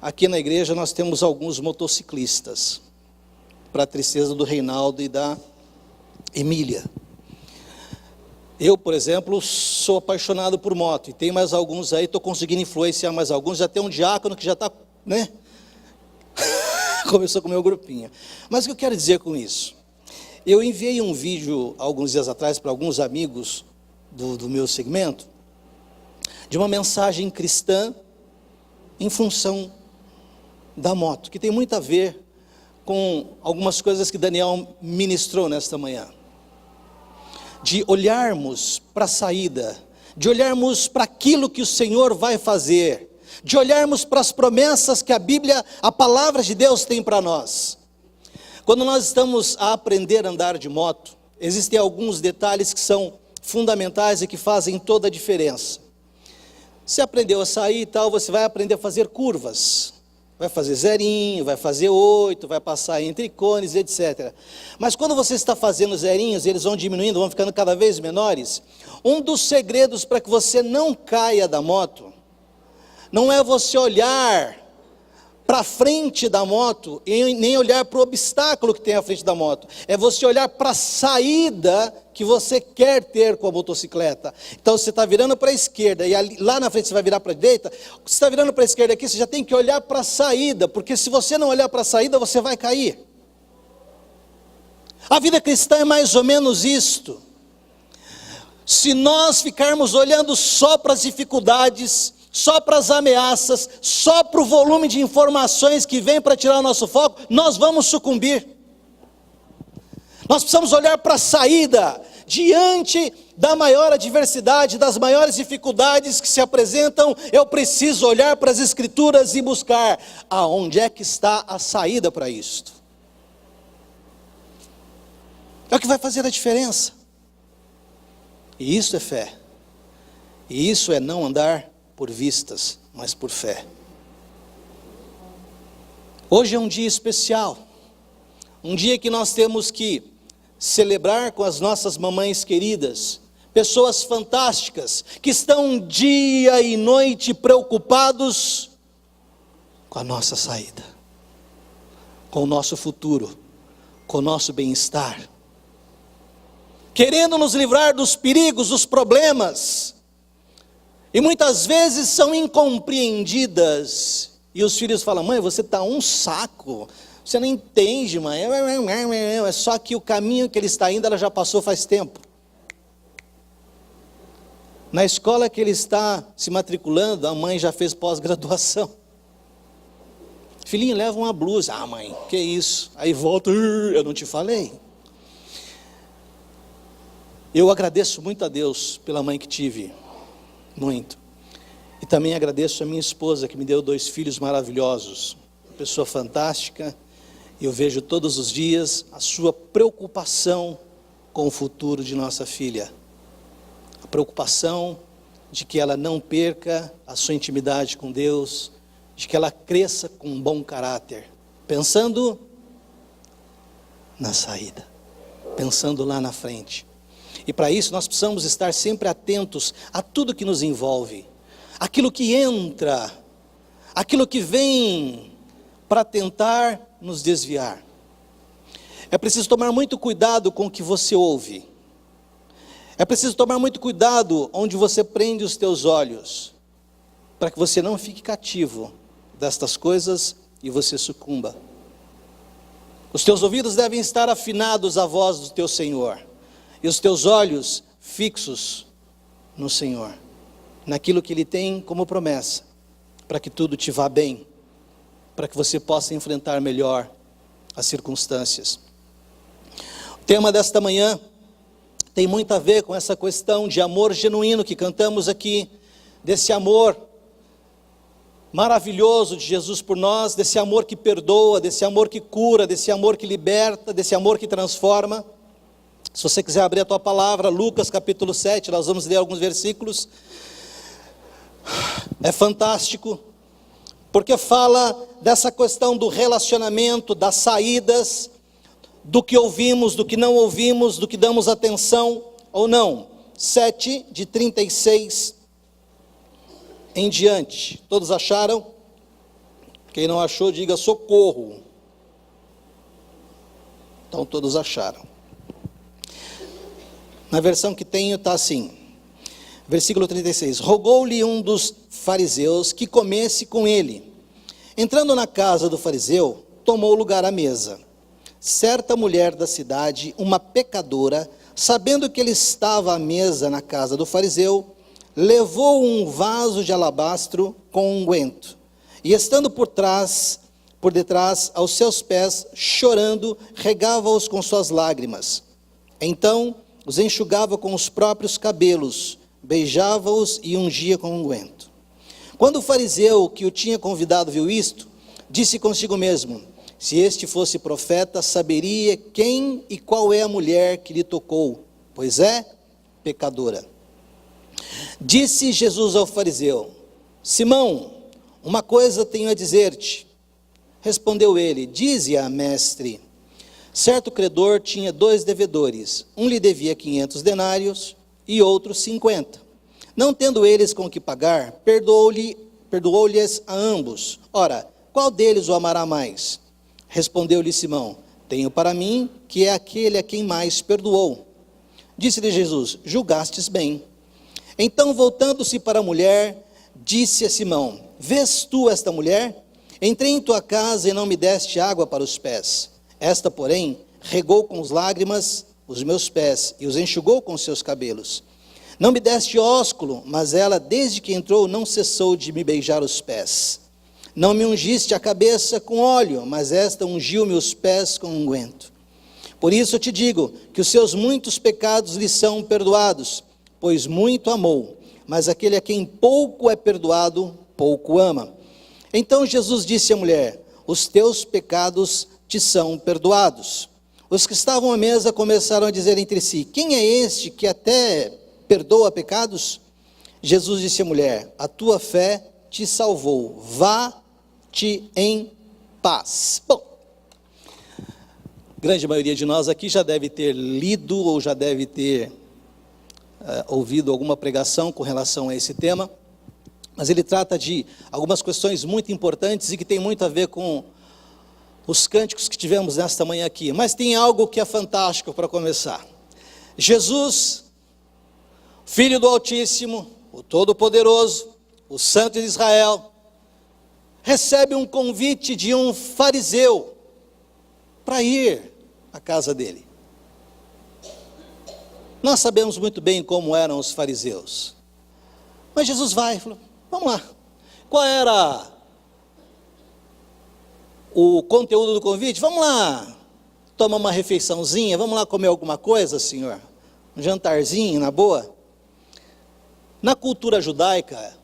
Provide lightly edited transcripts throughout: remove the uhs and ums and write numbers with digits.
aqui na igreja nós temos alguns motociclistas, para a tristeza do Reinaldo e da Emília. Eu, por exemplo, sou apaixonado por moto, e tem mais alguns aí, estou conseguindo influenciar mais alguns, já tem um diácono que já está, né? Começou com o meu grupinho. Mas o que eu quero dizer com isso? Eu enviei um vídeo, alguns dias atrás, para alguns amigos do meu segmento, de uma mensagem cristã, em função da moto, que tem muito a ver com algumas coisas que Daniel ministrou nesta manhã. De olharmos para a saída, de olharmos para aquilo que o Senhor vai fazer, de olharmos para as promessas que a Bíblia, a palavra de Deus tem para nós. Quando nós estamos a aprender a andar de moto, existem alguns detalhes que são fundamentais e que fazem toda a diferença. Você aprendeu a sair e tal, você vai aprender a fazer curvas. Vai fazer zerinho, vai fazer 8, vai passar entre cones, etc. Mas quando você está fazendo zerinhos, eles vão diminuindo, vão ficando cada vez menores. Um dos segredos para que você não caia da moto, não é você olhar para frente da moto, e nem olhar para o obstáculo que tem à frente da moto. É você olhar para a saída que você quer ter com a motocicleta. Então você está virando para a esquerda, e ali, lá na frente você vai virar para a direita. Você está virando para a esquerda aqui, você já tem que olhar para a saída, porque se você não olhar para a saída, você vai cair. A vida cristã é mais ou menos isto. Se nós ficarmos olhando só para as dificuldades, só para as ameaças, só para o volume de informações que vem para tirar o nosso foco, nós vamos sucumbir. Nós precisamos olhar para a saída, diante da maior adversidade, das maiores dificuldades que se apresentam. Eu preciso olhar para as Escrituras e buscar aonde é que está a saída para isto. É o que vai fazer a diferença. E isso é fé. E isso é não andar por vistas, mas por fé. Hoje é um dia especial, um dia que nós temos que celebrar com as nossas mamães queridas, pessoas fantásticas, que estão dia e noite preocupados com a nossa saída, com o nosso futuro, com o nosso bem-estar, querendo nos livrar dos perigos, dos problemas, e muitas vezes são incompreendidas, e os filhos falam: mãe, você está um saco, você não entende, mãe, é só que o caminho que ele está indo, ela já passou faz tempo. Na escola que ele está se matriculando, a mãe já fez pós-graduação. Filhinho, leva uma blusa. Ah, mãe, que isso? Aí volta, eu não te falei. Eu agradeço muito a Deus pela mãe que tive, muito. E também agradeço a minha esposa, que me deu 2 filhos maravilhosos, uma pessoa fantástica. Eu vejo todos os dias a sua preocupação com o futuro de nossa filha. A preocupação de que ela não perca a sua intimidade com Deus, de que ela cresça com um bom caráter, pensando na saída, pensando lá na frente. E para isso nós precisamos estar sempre atentos a tudo que nos envolve, aquilo que entra, aquilo que vem para tentar nos desviar. É preciso tomar muito cuidado com o que você ouve. É preciso tomar muito cuidado onde você prende os teus olhos, para que você não fique cativo destas coisas e você sucumba. Os teus ouvidos devem estar afinados à voz do teu Senhor, e os teus olhos fixos no Senhor, naquilo que Ele tem como promessa, para que tudo te vá bem, para que você possa enfrentar melhor as circunstâncias. O tema desta manhã tem muito a ver com essa questão de amor genuíno que cantamos aqui, desse amor maravilhoso de Jesus por nós, desse amor que perdoa, desse amor que cura, desse amor que liberta, desse amor que transforma. Se você quiser abrir a tua palavra, Lucas capítulo 7, nós vamos ler alguns versículos. É fantástico, porque fala dessa questão do relacionamento, das saídas, do que ouvimos, do que não ouvimos, do que damos atenção ou não. 7, de 36 em diante. Todos acharam? Quem não achou, diga socorro. Então todos acharam. Na versão que tenho está assim, versículo 36. Rogou-lhe um dos fariseus que comesse com ele. Entrando na casa do fariseu, tomou lugar à mesa. Certa mulher da cidade, uma pecadora, sabendo que ele estava à mesa na casa do fariseu, levou um vaso de alabastro com unguento, e estando por detrás, aos seus pés, chorando, regava-os com suas lágrimas. Então, os enxugava com os próprios cabelos, beijava-os e ungia com unguento. Quando o fariseu que o tinha convidado viu isto, disse consigo mesmo: se este fosse profeta, saberia quem e qual é a mulher que lhe tocou, pois é pecadora. Disse Jesus ao fariseu: Simão, uma coisa tenho a dizer-te. Respondeu ele: dize-a, mestre. Certo credor tinha 2 devedores, um lhe devia 500 denários e outro 50. Não tendo eles com que pagar, perdoou-lhes a ambos. Ora, qual deles o amará mais? Respondeu-lhe Simão: tenho para mim que é aquele a quem mais perdoou. Disse-lhe Jesus: julgastes bem. Então, voltando-se para a mulher, disse a Simão: vês tu esta mulher? Entrei em tua casa e não me deste água para os pés. Esta, porém, regou com lágrimas os meus pés e os enxugou com seus cabelos. Não me deste ósculo, mas ela, desde que entrou, não cessou de me beijar os pés. Não me ungiste a cabeça com óleo, mas esta ungiu-me os pés com unguento. Por isso eu te digo que os seus muitos pecados lhe são perdoados, pois muito amou. Mas aquele a quem pouco é perdoado, pouco ama. Então Jesus disse à mulher: os teus pecados te são perdoados. Os que estavam à mesa começaram a dizer entre si: quem é este que até perdoa pecados? Jesus disse à mulher: a tua fé te salvou, vá-te em paz. Bom, grande maioria de nós aqui já deve ter lido ou já deve ter ouvido alguma pregação com relação a esse tema, mas ele trata de algumas questões muito importantes e que tem muito a ver com os cânticos que tivemos nesta manhã aqui. Mas tem algo que é fantástico para começar. Jesus, Filho do Altíssimo, o Todo-Poderoso, o Santo de Israel, recebe um convite de um fariseu para ir à casa dele. Nós sabemos muito bem como eram os fariseus, mas Jesus vai e falou: vamos lá. Qual era o conteúdo do convite? Vamos lá tomar uma refeiçãozinha, vamos lá comer alguma coisa, Senhor, um jantarzinho na boa. Na cultura judaica,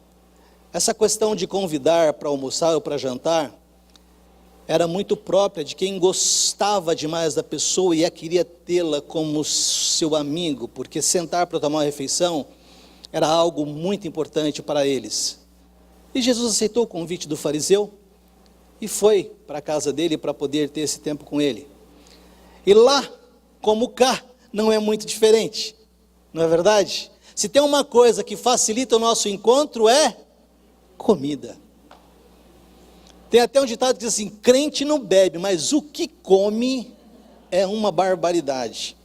essa questão de convidar para almoçar ou para jantar era muito própria de quem gostava demais da pessoa e queria tê-la como seu amigo, porque sentar para tomar uma refeição era algo muito importante para eles. E Jesus aceitou o convite do fariseu e foi para a casa dele para poder ter esse tempo com ele. E lá, como cá, não é muito diferente, não é verdade? Se tem uma coisa que facilita o nosso encontro é comida. Tem até um ditado que diz assim: crente não bebe, mas o que come é uma barbaridade.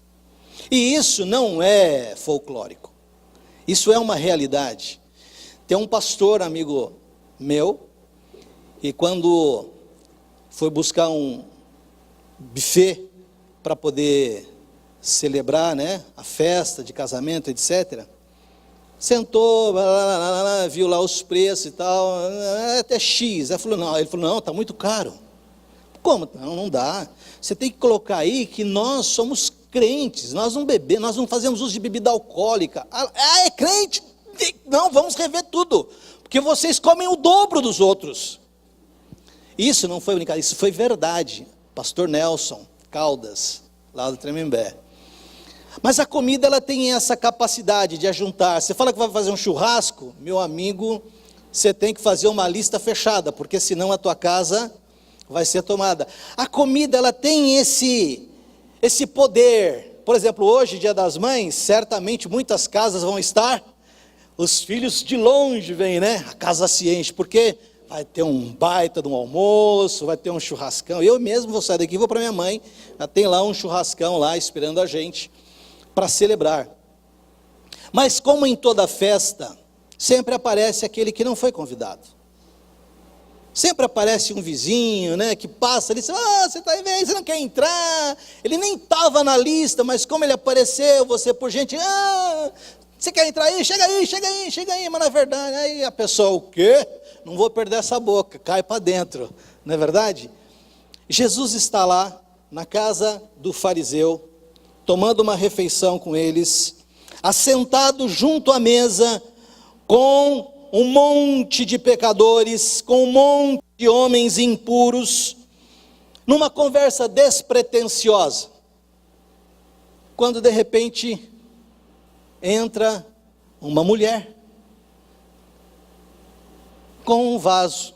E isso não é folclórico, isso é uma realidade. Tem um pastor amigo meu, e quando foi buscar um buffet para poder celebrar, né, a festa de casamento, etc., sentou, viu lá os preços e tal, até X. Ele falou, não, está muito caro. Como? Não dá. Você tem que colocar aí que nós somos crentes, nós não bebemos, nós não fazemos uso de bebida alcoólica. É crente? Não, vamos rever tudo, porque vocês comem o dobro dos outros. Isso não foi brincadeira, isso foi verdade. Pastor Nelson Caldas, lá do Tremembé. Mas a comida, ela tem essa capacidade de ajuntar. Você fala que vai fazer um churrasco, meu amigo, você tem que fazer uma lista fechada, porque senão a tua casa vai ser tomada. A comida, ela tem esse poder. Por exemplo, hoje, Dia das Mães, certamente muitas casas vão estar, os filhos de longe vêm, né? A casa se enche, porque vai ter um baita de um almoço, vai ter um churrascão. Eu mesmo vou sair daqui, vou para minha mãe, já tem lá um churrascão lá esperando a gente para celebrar. Mas como em toda festa, sempre aparece aquele que não foi convidado. Sempre aparece um vizinho, né, que passa ali, você está aí, você não quer entrar? Ele nem estava na lista, mas como ele apareceu, você por gente, você quer entrar aí? Chega aí, mas na verdade, aí a pessoa, o quê? Não vou perder essa boca, cai para dentro, não é verdade? Jesus está lá, na casa do fariseu, tomando uma refeição com eles, assentado junto à mesa, com um monte de pecadores, com um monte de homens impuros, numa conversa despretensiosa, quando de repente entra uma mulher com um vaso.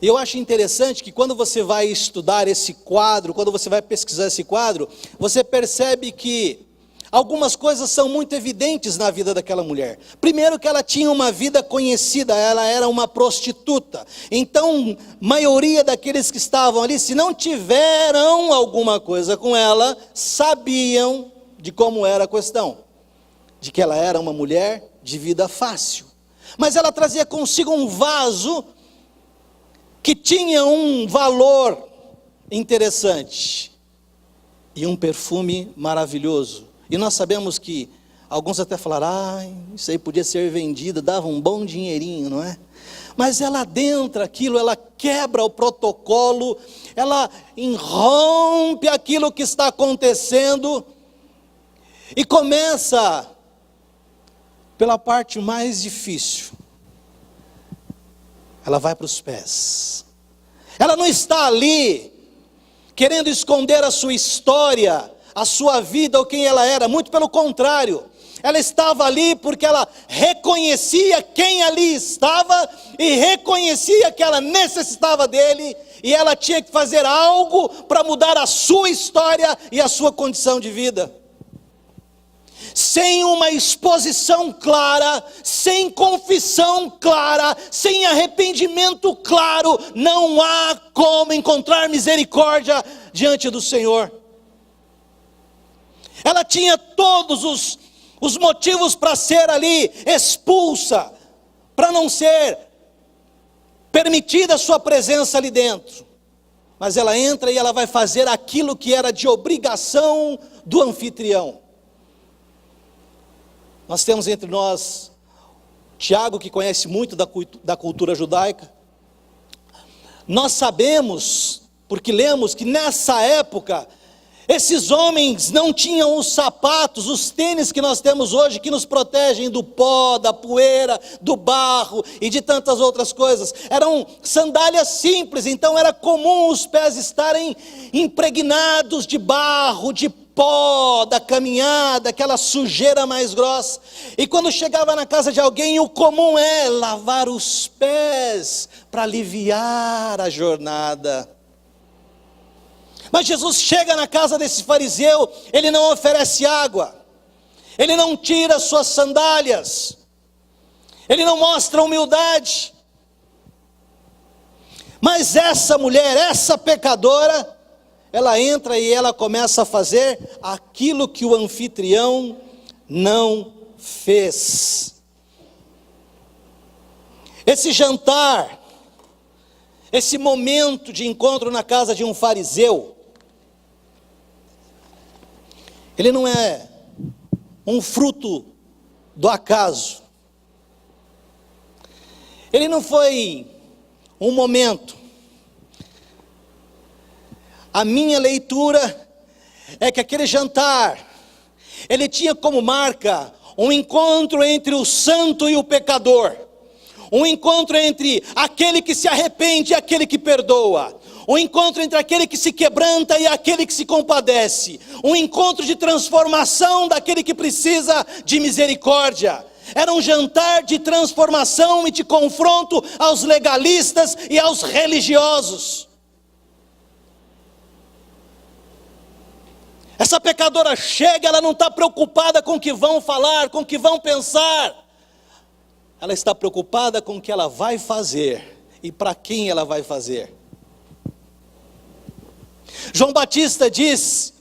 E eu acho interessante que quando você vai estudar esse quadro, quando você vai pesquisar esse quadro, você percebe que algumas coisas são muito evidentes na vida daquela mulher. Primeiro, que ela tinha uma vida conhecida, ela era uma prostituta. Então, maioria daqueles que estavam ali, se não tiveram alguma coisa com ela, sabiam de como era a questão, de que ela era uma mulher de vida fácil. Mas ela trazia consigo um vaso que tinha um valor interessante e um perfume maravilhoso. E nós sabemos que alguns até falaram, isso aí podia ser vendido, dava um bom dinheirinho, não é? Mas ela adentra aquilo, ela quebra o protocolo, ela irrompe aquilo que está acontecendo e começa pela parte mais difícil. Ela vai para os pés. Ela não está ali querendo esconder a sua história, a sua vida ou quem ela era, muito pelo contrário. Ela estava ali porque ela reconhecia quem ali estava e reconhecia que ela necessitava dele e ela tinha que fazer algo para mudar a sua história e a sua condição de vida. Sem uma exposição clara, sem confissão clara, sem arrependimento claro, não há como encontrar misericórdia diante do Senhor. Ela tinha todos os motivos para ser ali expulsa, para não ser permitida a sua presença ali dentro. Mas ela entra e ela vai fazer aquilo que era de obrigação do anfitrião. Nós temos entre nós Tiago, que conhece muito da cultura judaica. Nós sabemos, porque lemos, que nessa época, esses homens não tinham os sapatos, os tênis que nós temos hoje, que nos protegem do pó, da poeira, do barro e de tantas outras coisas. Eram sandálias simples, então era comum os pés estarem impregnados de barro, de pó, da caminhada, aquela sujeira mais grossa. E quando chegava na casa de alguém, o comum é lavar os pés para aliviar a jornada. Mas Jesus chega na casa desse fariseu, ele não oferece água, ele não tira suas sandálias, ele não mostra humildade. Mas essa mulher, essa pecadora, ela entra e ela começa a fazer aquilo que o anfitrião não fez. Esse jantar, esse momento de encontro na casa de um fariseu, ele não é um fruto do acaso. Ele não foi um momento. A minha leitura é que aquele jantar, ele tinha como marca um encontro entre o santo e o pecador. Um encontro entre aquele que se arrepende e aquele que perdoa. Um encontro entre aquele que se quebranta e aquele que se compadece. Um encontro de transformação daquele que precisa de misericórdia. Era um jantar de transformação e de confronto aos legalistas e aos religiosos. Essa pecadora chega, ela não está preocupada com o que vão falar, com o que vão pensar. ela está preocupada com o que ela vai fazer e para quem ela vai fazer. João Batista diz: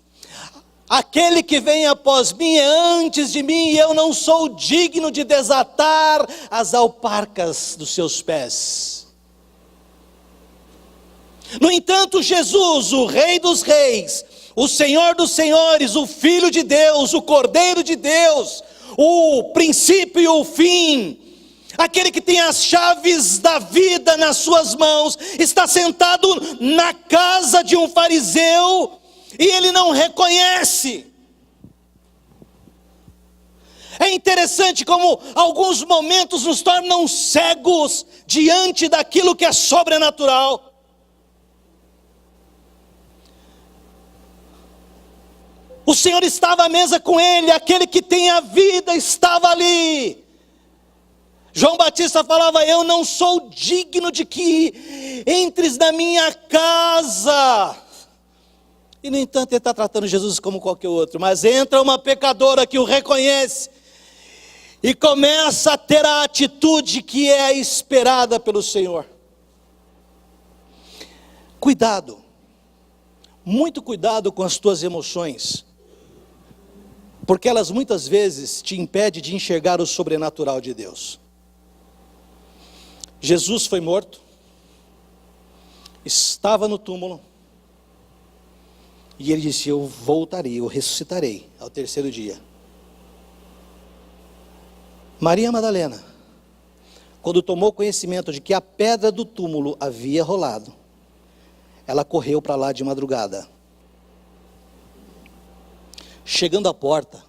aquele que vem após mim é antes de mim, e eu não sou digno de desatar as alparcas dos seus pés. No entanto, Jesus, o Rei dos Reis, o Senhor dos Senhores, o Filho de Deus, o Cordeiro de Deus, o princípio e o fim, aquele que tem as chaves da vida nas suas mãos, está sentado na casa de um fariseu, e ele não reconhece. É interessante como alguns momentos nos tornam cegos diante daquilo que é sobrenatural. O Senhor estava à mesa com ele, aquele que tem a vida estava ali. João Batista falava: eu não sou digno de que entres na minha casa. E no entanto ele está tratando Jesus como qualquer outro. Mas entra uma pecadora que o reconhece e começa a ter a atitude que é esperada pelo Senhor. Cuidado, muito cuidado com as tuas emoções, porque elas muitas vezes te impedem de enxergar o sobrenatural de Deus. Jesus foi morto, estava no túmulo, e ele disse: eu voltarei, eu ressuscitarei ao terceiro dia. Maria Madalena, quando tomou conhecimento de que a pedra do túmulo havia rolado, ela correu para lá de madrugada. Chegando à porta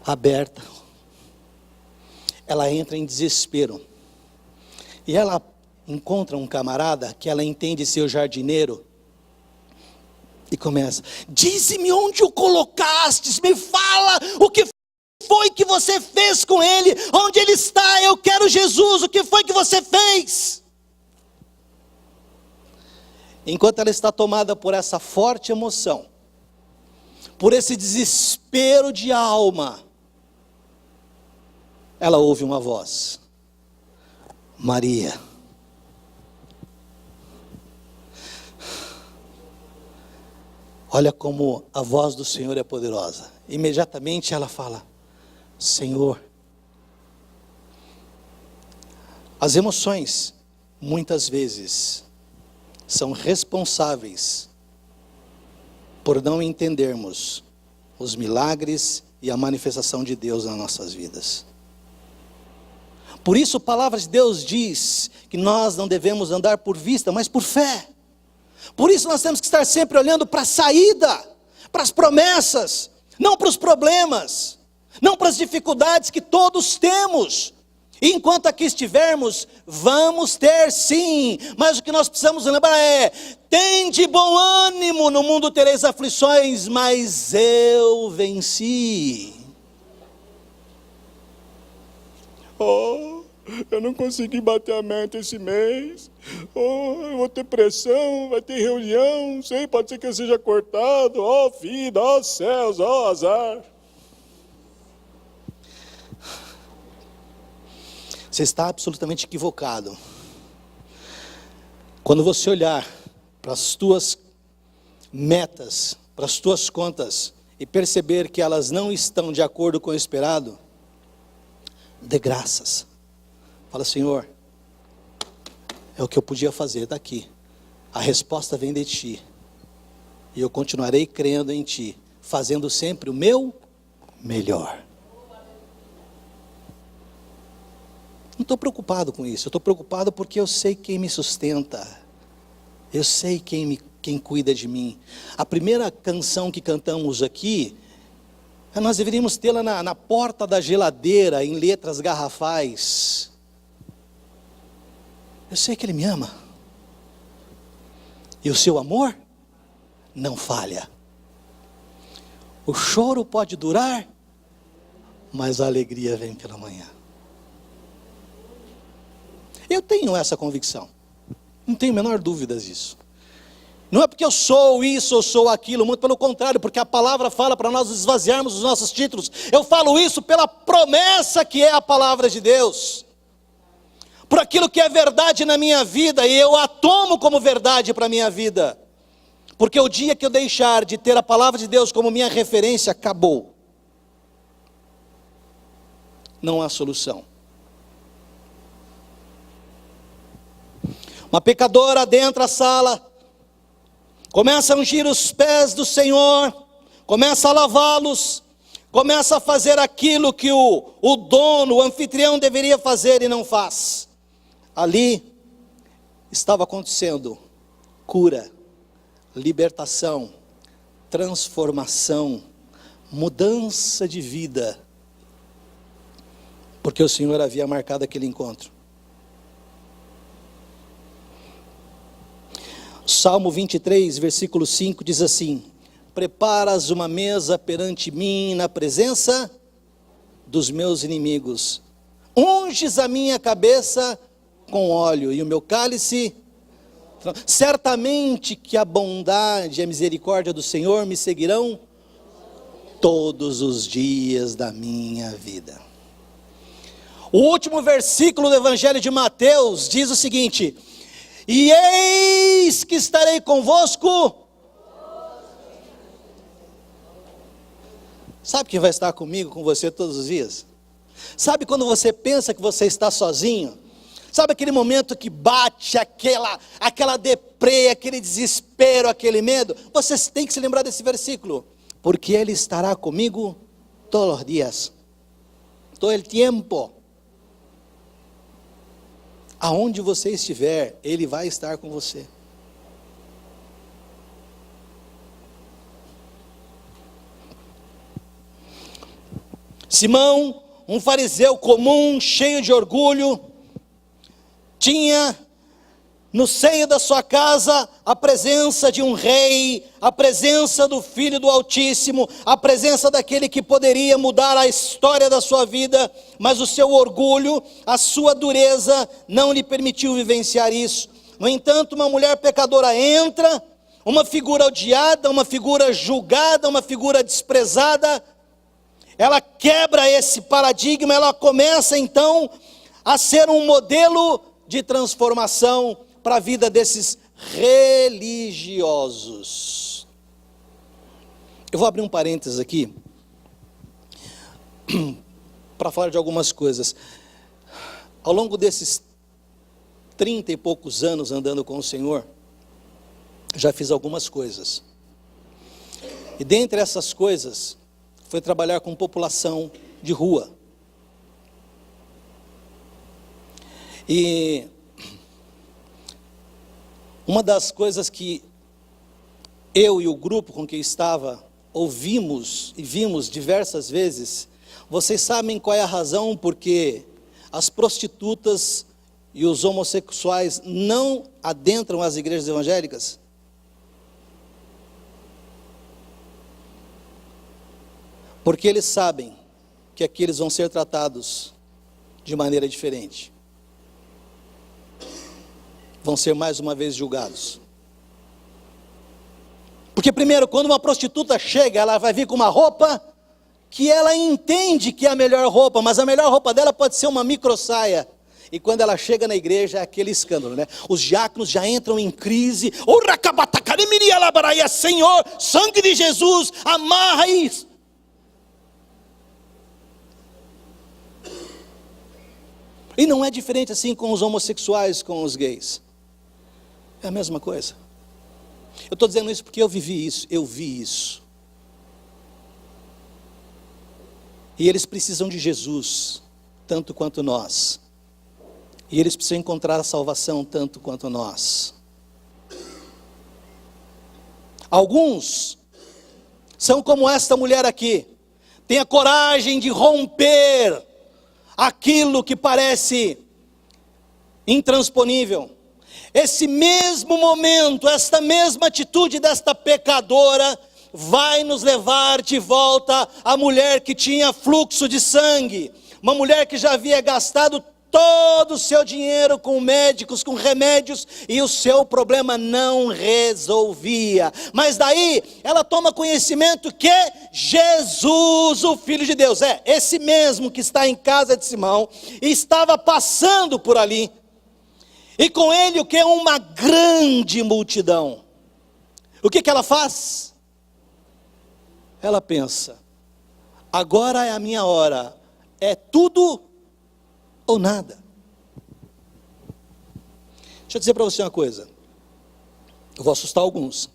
aberta, ela entra em desespero, e ela encontra um camarada que ela entende ser o jardineiro, e começa: dize-me onde o colocastes, me fala o que foi que você fez com ele, onde ele está, eu quero Jesus, o que foi que você fez? Enquanto ela está tomada por essa forte emoção, por esse desespero de alma, ela ouve uma voz: Maria. Olha como a voz do Senhor é poderosa. Imediatamente ela fala: Senhor. As emoções, muitas vezes, são responsáveis por não entendermos os milagres e a manifestação de Deus nas nossas vidas. Por isso a palavra de Deus diz que nós não devemos andar por vista, mas por fé. Por isso nós temos que estar sempre olhando para a saída, para as promessas, não para os problemas, não para as dificuldades que todos temos. E enquanto aqui estivermos, vamos ter sim, mas o que nós precisamos lembrar é: tende bom ânimo, no mundo tereis aflições, mas eu venci. Oh, eu não consegui bater a meta esse mês. Oh, eu vou ter pressão, vai ter reunião, não sei, pode ser que eu seja cortado. Oh, vida, oh céus, oh azar. Você está absolutamente equivocado. Quando você olhar para as tuas metas, para as tuas contas, e perceber que elas não estão de acordo com o esperado, dê graças. Fala: Senhor, é o que eu podia fazer, está aqui. A resposta vem de Ti. E eu continuarei crendo em Ti, fazendo sempre o meu melhor. Não estou preocupado com isso, eu estou preocupado porque eu sei quem me sustenta, eu sei quem cuida de mim. A primeira canção que cantamos aqui, nós deveríamos tê-la na porta da geladeira, em letras garrafais. Eu sei que Ele me ama, e o seu amor não falha. O choro pode durar, mas a alegria vem pela manhã. Eu tenho essa convicção, não tenho a menor dúvida disso. Não é porque eu sou isso ou sou aquilo, muito pelo contrário, porque a palavra fala para nós esvaziarmos os nossos títulos. Eu falo isso pela promessa que é a palavra de Deus, por aquilo que é verdade na minha vida, e eu a tomo como verdade para a minha vida, porque o dia que eu deixar de ter a palavra de Deus como minha referência, acabou. Não há solução. Uma pecadora adentra a sala, começa a ungir os pés do Senhor, começa a lavá-los, começa a fazer aquilo que o dono, o anfitrião deveria fazer e não faz. Ali estava acontecendo cura, libertação, transformação, mudança de vida, porque o Senhor havia marcado aquele encontro. Salmo 23, versículo 5 diz assim: preparas uma mesa perante mim na presença dos meus inimigos, unges a minha cabeça com óleo e o meu cálice, certamente que a bondade e a misericórdia do Senhor me seguirão todos os dias da minha vida. O último versículo do Evangelho de Mateus diz o seguinte: e eis que estarei convosco. Sabe quem vai estar comigo, com você todos os dias? Sabe quando você pensa que você está sozinho? Sabe aquele momento que bate aquela deprê, aquele desespero, aquele medo? Você tem que se lembrar desse versículo, porque Ele estará comigo todos os dias, todo el tiempo. Aonde você estiver, Ele vai estar com você. Simão, um fariseu comum, cheio de orgulho, tinha no seio da sua casa a presença de um rei, a presença do Filho do Altíssimo, a presença daquele que poderia mudar a história da sua vida, mas o seu orgulho, a sua dureza não lhe permitiu vivenciar isso. No entanto, uma mulher pecadora entra, uma figura odiada, uma figura julgada, uma figura desprezada, ela quebra esse paradigma, ela começa então a ser um modelo de transformação para a vida desses religiosos. Eu vou abrir um parênteses aqui para falar de algumas coisas. Ao longo desses 30 e poucos anos andando com o Senhor, já fiz algumas coisas. E dentre essas coisas, foi trabalhar com população de rua. E uma das coisas que eu e o grupo com que estava ouvimos e vimos diversas vezes, vocês sabem qual é a razão porque as prostitutas e os homossexuais não adentram as igrejas evangélicas? Porque eles sabem que aqui eles vão ser tratados de maneira diferente. Vão ser mais uma vez julgados. Porque primeiro, quando uma prostituta chega, ela vai vir com uma roupa que ela entende que é a melhor roupa, mas a melhor roupa dela pode ser uma micro saia. E quando ela chega na igreja, é aquele escândalo, né? Os diáconos já entram em crise. Senhor, sangue de Jesus, amarra isso. E não é diferente assim com os homossexuais, com os gays. É a mesma coisa. Eu estou dizendo isso porque eu vivi isso, eu vi isso. E eles precisam de Jesus, tanto quanto nós. E eles precisam encontrar a salvação, tanto quanto nós. Alguns são como esta mulher aqui. Tem a coragem de romper aquilo que parece intransponível. Esse mesmo momento, esta mesma atitude desta pecadora vai nos levar de volta à mulher que tinha fluxo de sangue, uma mulher que já havia gastado todo o seu dinheiro com médicos, com remédios, e o seu problema não resolvia. Mas daí ela toma conhecimento que Jesus, o Filho de Deus, esse mesmo que está em casa de Simão, estava passando por ali. E com ele o que? Uma grande multidão. O que ela faz? Ela pensa: agora é a minha hora, é tudo ou nada. Deixa eu dizer para você uma coisa, eu vou assustar alguns,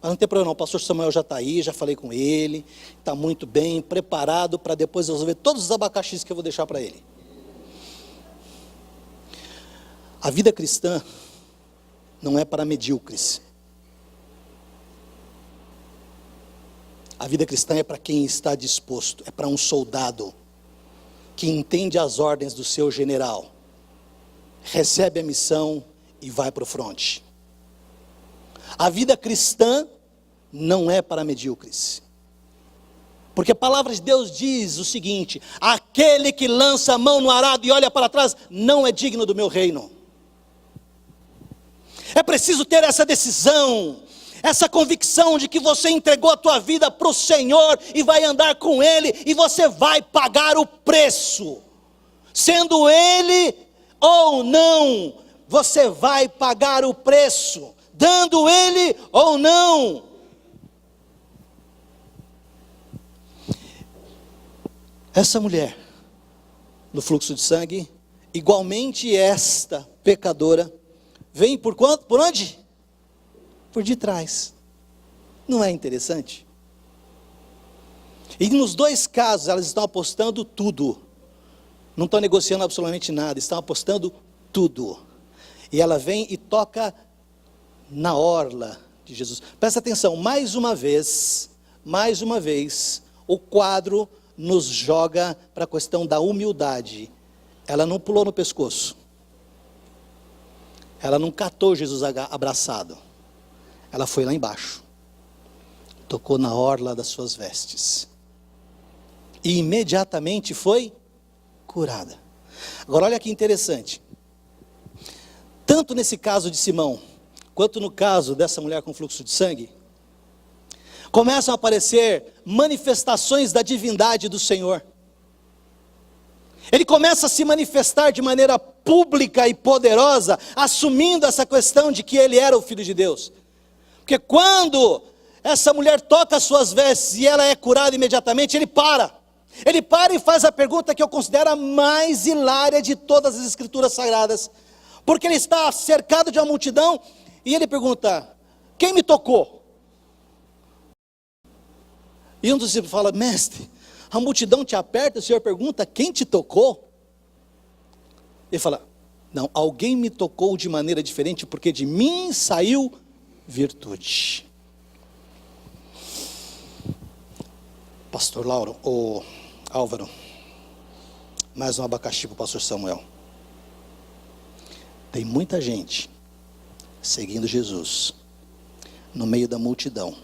mas não tem problema não, o pastor Samuel já está aí, já falei com ele, está muito bem, preparado para depois resolver todos os abacaxis que eu vou deixar para ele. A vida cristã não é para medíocres. A vida cristã é para quem está disposto, é para um soldado que entende as ordens do seu general, recebe a missão e vai para o fronte. A vida cristã não é para medíocres. Porque a palavra de Deus diz o seguinte: aquele que lança a mão no arado e olha para trás, não é digno do meu reino. É preciso ter essa decisão, essa convicção de que você entregou a tua vida para o Senhor e vai andar com Ele, e você vai pagar o preço, sendo Ele ou não, você vai pagar o preço, dando Ele ou não. Essa mulher, no fluxo de sangue, igualmente esta pecadora, vem por quanto? Por onde? Por detrás. Não é interessante? E nos dois casos elas estão apostando tudo. Não estão negociando absolutamente nada, estão apostando tudo. E ela vem e toca na orla de Jesus. Presta atenção, mais uma vez, o quadro nos joga para a questão da humildade. Ela não pulou no pescoço. Ela não catou Jesus abraçado. Ela foi lá embaixo. Tocou na orla das suas vestes. E imediatamente foi curada. Agora olha que interessante. Tanto nesse caso de Simão, quanto no caso dessa mulher com fluxo de sangue, começam a aparecer manifestações da divindade do Senhor. Ele começa a se manifestar de maneira pública e poderosa, assumindo essa questão de que ele era o Filho de Deus. Porque quando essa mulher toca as suas vestes e ela é curada imediatamente, ele para. Ele para e faz a pergunta que eu considero a mais hilária de todas as escrituras sagradas. Porque ele está cercado de uma multidão e ele pergunta: quem me tocou? E um dos discípulos fala: mestre, a multidão te aperta, o Senhor pergunta, quem te tocou? Ele fala: não, alguém me tocou de maneira diferente, porque de mim saiu virtude. Pastor Lauro, ou Álvaro, mais um abacaxi para o pastor Samuel. Tem muita gente seguindo Jesus no meio da multidão,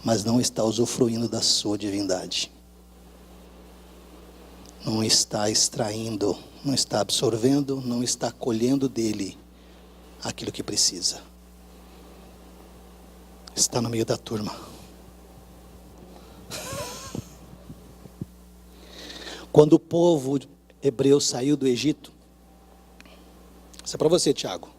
mas não está usufruindo da sua divindade. Não está extraindo, não está absorvendo, não está colhendo dele aquilo que precisa. Está no meio da turma. Quando o povo hebreu saiu do Egito, isso é para você, Tiago.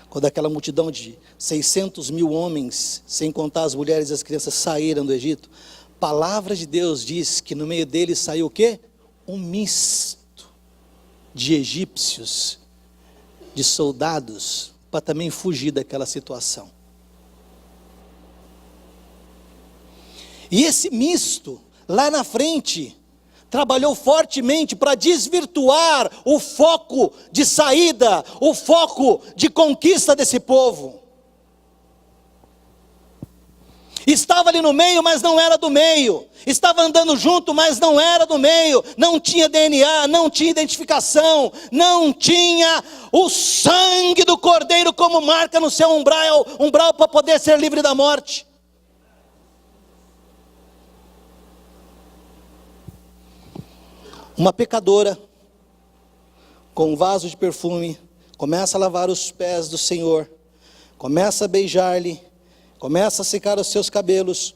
Quando aquela multidão de 600 mil homens, sem contar as mulheres e as crianças, saíram do Egito, a palavra de Deus diz que no meio deles saiu o quê? Um misto de egípcios, de soldados, para também fugir daquela situação. E esse misto, lá na frente, trabalhou fortemente para desvirtuar o foco de saída, o foco de conquista desse povo. Estava ali no meio, mas não era do meio. Estava andando junto, mas não era do meio. Não tinha DNA, não tinha identificação, não tinha o sangue do Cordeiro como marca no seu umbral para poder ser livre da morte. Uma pecadora, com um vaso de perfume, começa a lavar os pés do Senhor, começa a beijar-lhe, começa a secar os seus cabelos,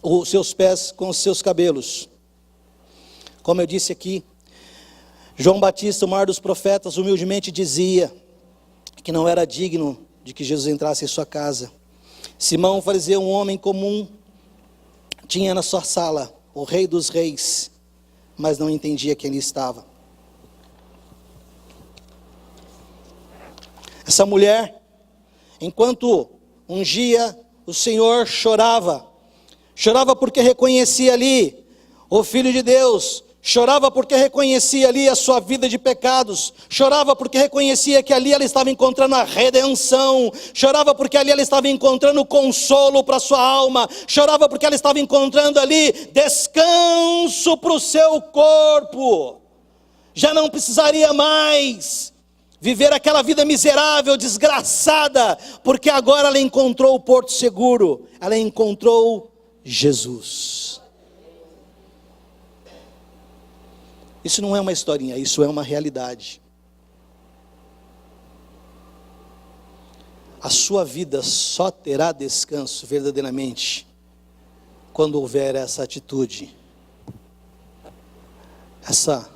os seus pés com os seus cabelos. Como eu disse aqui, João Batista, o maior dos profetas, humildemente dizia que não era digno de que Jesus entrasse em sua casa. Simão, o fariseu, um homem comum, tinha na sua sala o Rei dos Reis, mas não entendia quem ele estava. Essa mulher, enquanto ungia o Senhor, chorava porque reconhecia ali o Filho de Deus, chorava porque reconhecia ali a sua vida de pecados, chorava porque reconhecia que ali ela estava encontrando a redenção, chorava porque ali ela estava encontrando consolo para a sua alma, chorava porque ela estava encontrando ali descanso para o seu corpo. Já não precisaria mais viver aquela vida miserável, desgraçada, porque agora ela encontrou o porto seguro, ela encontrou Jesus. Isso não é uma historinha, isso é uma realidade. A sua vida só terá descanso verdadeiramente quando houver essa atitude, essa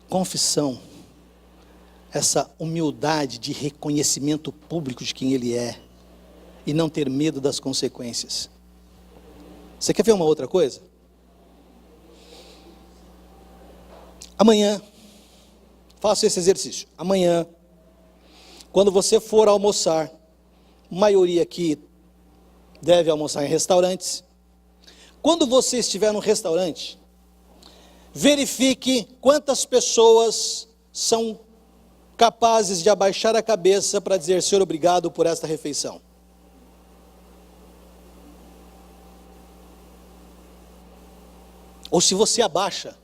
confissão, essa humildade de reconhecimento público de quem Ele é, e não ter medo das consequências. Você quer ver uma outra coisa? Amanhã, faça esse exercício. Amanhã, quando você for almoçar, a maioria aqui deve almoçar em restaurantes. Quando você estiver no restaurante, verifique quantas pessoas são capazes de abaixar a cabeça para dizer: Senhor, obrigado por esta refeição. Ou se você abaixa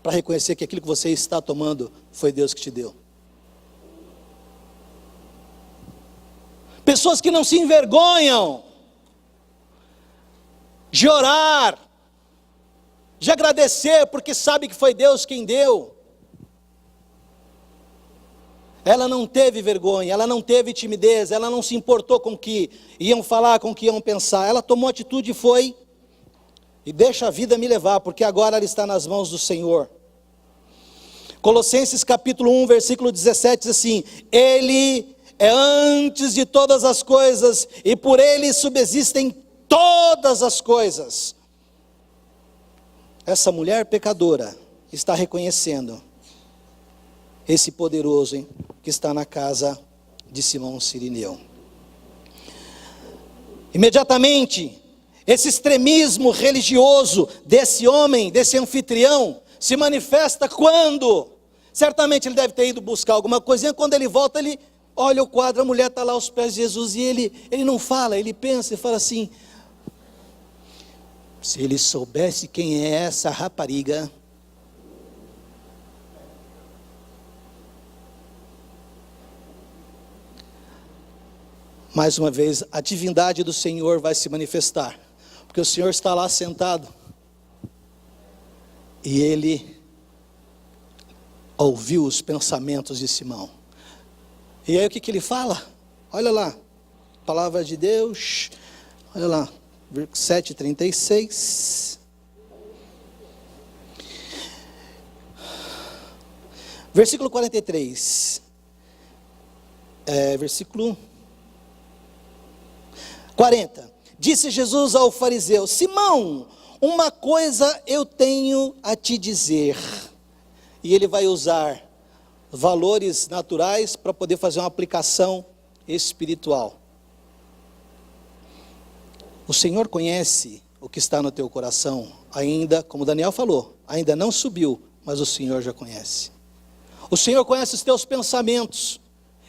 para reconhecer que aquilo que você está tomando foi Deus que te deu. Pessoas que não se envergonham de orar, de agradecer, porque sabe que foi Deus quem deu. Ela não teve vergonha, ela não teve timidez, ela não se importou com o que iam falar, com o que iam pensar. Ela tomou atitude e foi, e deixa a vida me levar, porque agora ela está nas mãos do Senhor. Colossenses capítulo 1, versículo 17 diz assim: Ele é antes de todas as coisas, e por Ele subsistem todas as coisas. Essa mulher pecadora está reconhecendo esse poderoso que está na casa de Simão Cirineu. Imediatamente, esse extremismo religioso desse homem, desse anfitrião, se manifesta quando? Certamente ele deve ter ido buscar alguma coisinha. Quando ele volta, ele olha o quadro, a mulher está lá aos pés de Jesus, e ele não fala, ele pensa e fala assim: se ele soubesse quem é essa rapariga. Mais uma vez, a divindade do Senhor vai se manifestar, porque o Senhor está lá sentado, e Ele ouviu os pensamentos de Simão. E aí o que ele fala? Olha lá, palavra de Deus, olha lá, 7:36. Versículo 43. Versículo 40. Disse Jesus ao fariseu: Simão, uma coisa eu tenho a te dizer. E ele vai usar valores naturais para poder fazer uma aplicação espiritual. O Senhor conhece o que está no teu coração, ainda, como Daniel falou, ainda não subiu, mas o Senhor já conhece. O Senhor conhece os teus pensamentos.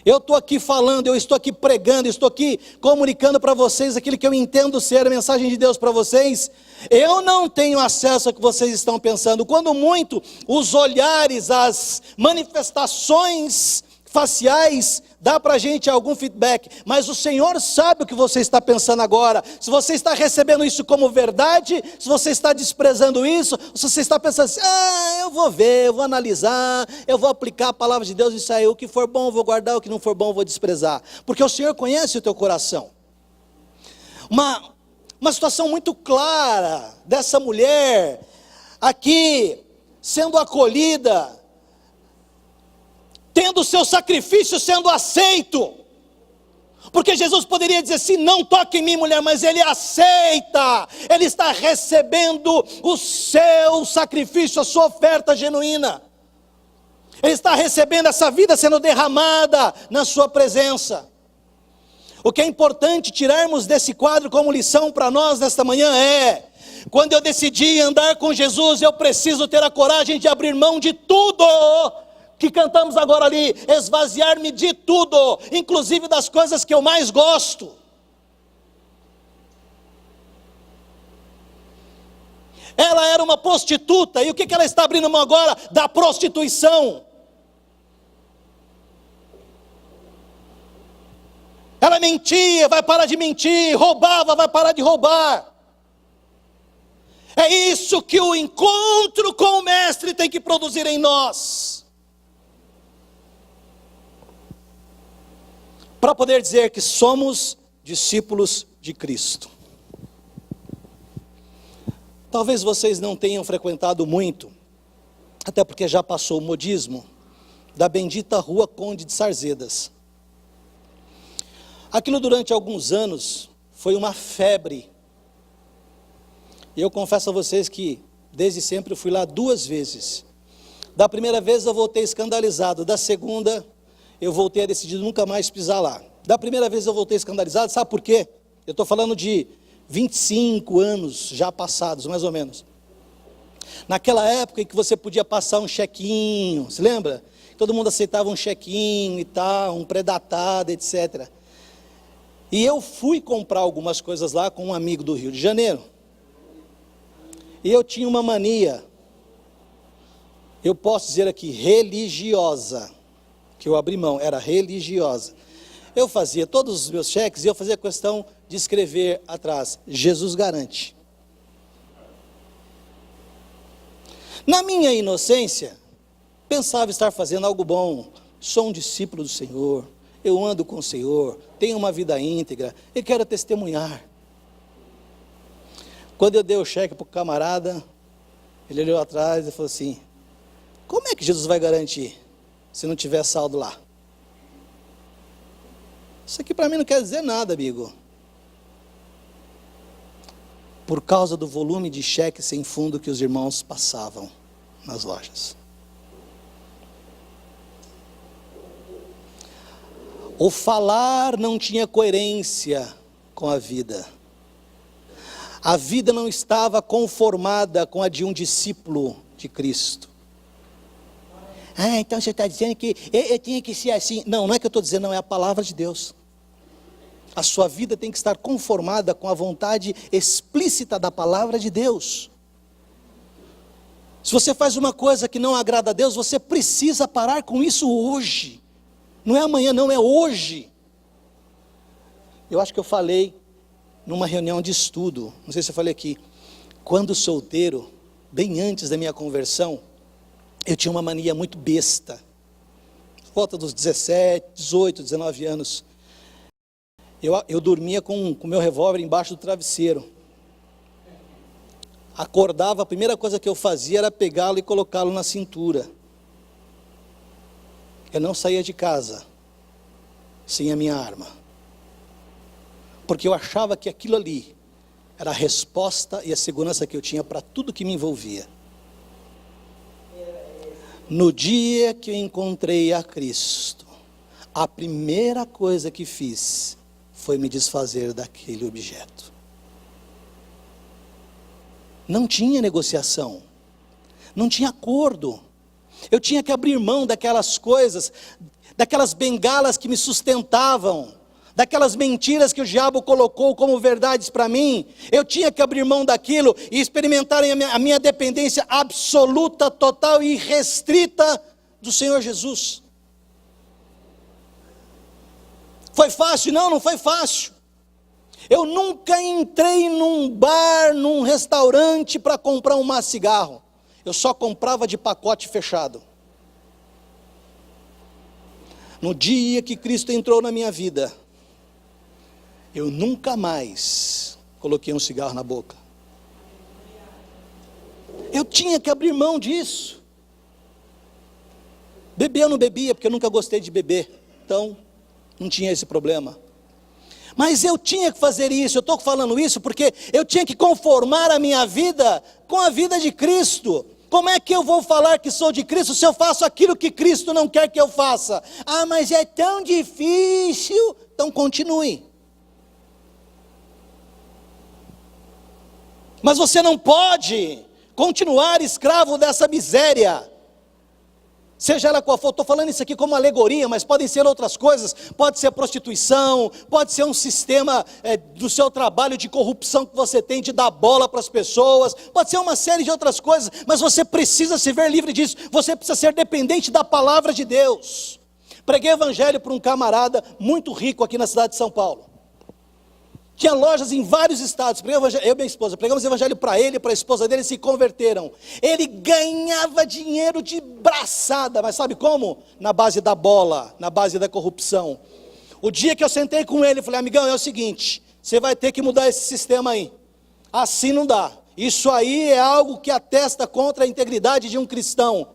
Eu estou aqui falando, eu estou aqui pregando, eu estou aqui comunicando para vocês aquilo que eu entendo ser a mensagem de Deus para vocês. Eu não tenho acesso ao que vocês estão pensando. Quando muito, os olhares, as manifestações faciais dá para a gente algum feedback, mas o Senhor sabe o que você está pensando agora. Se você está recebendo isso como verdade, se você está desprezando isso, se você está pensando assim, eu vou ver, eu vou analisar, eu vou aplicar a palavra de Deus, isso aí, o que for bom eu vou guardar, o que não for bom eu vou desprezar, porque o Senhor conhece o teu coração. Uma situação muito clara dessa mulher aqui, sendo acolhida, tendo o seu sacrifício sendo aceito, porque Jesus poderia dizer assim, não toque em mim, mulher, mas ele aceita, ele está recebendo o seu sacrifício, a sua oferta genuína, ele está recebendo essa vida sendo derramada na sua presença. O que é importante tirarmos desse quadro como lição para nós nesta manhã é, quando eu decidi andar com Jesus, eu preciso ter a coragem de abrir mão de tudo, que cantamos agora ali, esvaziar-me de tudo, inclusive das coisas que eu mais gosto. Ela era uma prostituta, e o que ela está abrindo mão agora? Da prostituição. Ela mentia, vai parar de mentir, roubava, vai parar de roubar. É isso que o encontro com o Mestre tem que produzir em nós. Para poder dizer que somos discípulos de Cristo. Talvez vocês não tenham frequentado muito, até porque já passou o modismo, da bendita Rua Conde de Sarzedas. Aquilo durante alguns anos foi uma febre. E eu confesso a vocês que desde sempre eu fui lá 2 vezes. Da primeira vez eu voltei escandalizado, da segunda eu voltei a decidir nunca mais pisar lá. Da primeira vez eu voltei escandalizado, sabe por quê? Eu estou falando de 25 anos já passados, mais ou menos. Naquela época em que você podia passar um chequinho, se lembra? Todo mundo aceitava um chequinho e tal, um pré-datado, etc. E eu fui comprar algumas coisas lá com um amigo do Rio de Janeiro. E eu tinha uma mania, eu posso dizer aqui, religiosa, que eu abri mão, era religiosa. Eu fazia todos os meus cheques e eu fazia questão de escrever atrás, Jesus garante. Na minha inocência, pensava estar fazendo algo bom, sou um discípulo do Senhor, eu ando com o Senhor, tenho uma vida íntegra e quero testemunhar. Quando eu dei o cheque para o camarada, ele olhou atrás e falou assim, como é que Jesus vai garantir se não tiver saldo lá? Isso aqui para mim não quer dizer nada, amigo. Por causa do volume de cheque sem fundo que os irmãos passavam nas lojas. O falar não tinha coerência com a vida. A vida não estava conformada com a de um discípulo de Cristo. Então você está dizendo que eu tinha que ser assim. Não é que eu estou dizendo, não, é a palavra de Deus. A sua vida tem que estar conformada com a vontade explícita da palavra de Deus. Se você faz uma coisa que não agrada a Deus, você precisa parar com isso hoje. Não é amanhã, não, é hoje. Eu acho que eu falei numa reunião de estudo, não sei se eu falei aqui, quando solteiro, bem antes da minha conversão, eu tinha uma mania muito besta. Volta dos 17, 18, 19 anos. Eu dormia com o meu revólver embaixo do travesseiro. Acordava, a primeira coisa que eu fazia era pegá-lo e colocá-lo na cintura. Eu não saía de casa sem a minha arma. Porque eu achava que aquilo ali era a resposta e a segurança que eu tinha para tudo que me envolvia. No dia que eu encontrei a Cristo, a primeira coisa que fiz foi me desfazer daquele objeto. Não tinha negociação, não tinha acordo. Eu tinha que abrir mão daquelas coisas, daquelas bengalas que me sustentavam, daquelas mentiras que o diabo colocou como verdades para mim. Eu tinha que abrir mão daquilo e experimentar a minha dependência absoluta, total e restrita do Senhor Jesus. Foi fácil? Não, não foi fácil. Eu nunca entrei num bar, num restaurante para comprar um maço de cigarro. Eu só comprava de pacote fechado. No dia que Cristo entrou na minha vida, eu nunca mais coloquei um cigarro na boca. Eu tinha que abrir mão disso. Beber eu não bebia, porque eu nunca gostei de beber. Então, não tinha esse problema. Mas eu tinha que fazer isso. Eu estou falando isso porque eu tinha que conformar a minha vida com a vida de Cristo. Como é que eu vou falar que sou de Cristo se eu faço aquilo que Cristo não quer que eu faça? Ah, mas é tão difícil. Então continue. Mas você não pode continuar escravo dessa miséria. Seja ela qual for, estou falando isso aqui como alegoria, mas podem ser outras coisas, pode ser prostituição, pode ser um sistema do seu trabalho de corrupção que você tem, de dar bola para as pessoas, pode ser uma série de outras coisas, mas você precisa se ver livre disso, você precisa ser dependente da palavra de Deus. Preguei evangelho para um camarada muito rico aqui na cidade de São Paulo. Tinha lojas em vários estados. Eu e minha esposa, pregamos evangelho para ele e para a esposa dele, se converteram. Ele ganhava dinheiro de braçada, mas sabe como? Na base da bola, na base da corrupção. O dia que eu sentei com ele, eu falei, amigão, é o seguinte, você vai ter que mudar esse sistema aí. Assim não dá. Isso aí é algo que atesta contra a integridade de um cristão.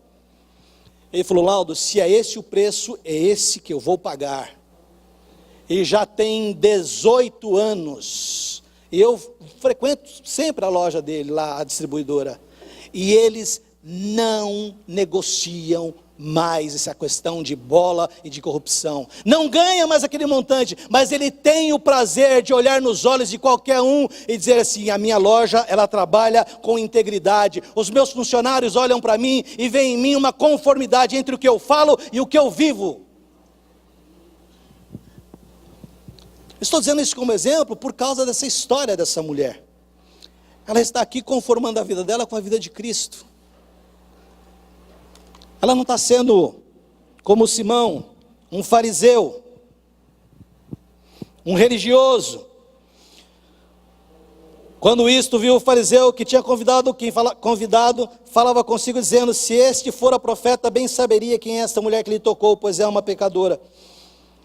Ele falou, Laudo, se é esse o preço, é esse que eu vou pagar. E já tem 18 anos, e eu frequento sempre a loja dele lá, a distribuidora, e eles não negociam mais essa questão de bola e de corrupção, não ganha mais aquele montante, mas ele tem o prazer de olhar nos olhos de qualquer um, e dizer assim, a minha loja, ela trabalha com integridade, os meus funcionários olham para mim, e veem em mim uma conformidade entre o que eu falo e o que eu vivo. Estou dizendo isso como exemplo por causa dessa história dessa mulher. Ela está aqui conformando a vida dela com a vida de Cristo. Ela não está sendo como Simão, um fariseu, um religioso. Quando isto viu o fariseu que tinha convidado, falava consigo dizendo, se este fora profeta, bem saberia quem é esta mulher que lhe tocou, pois é uma pecadora.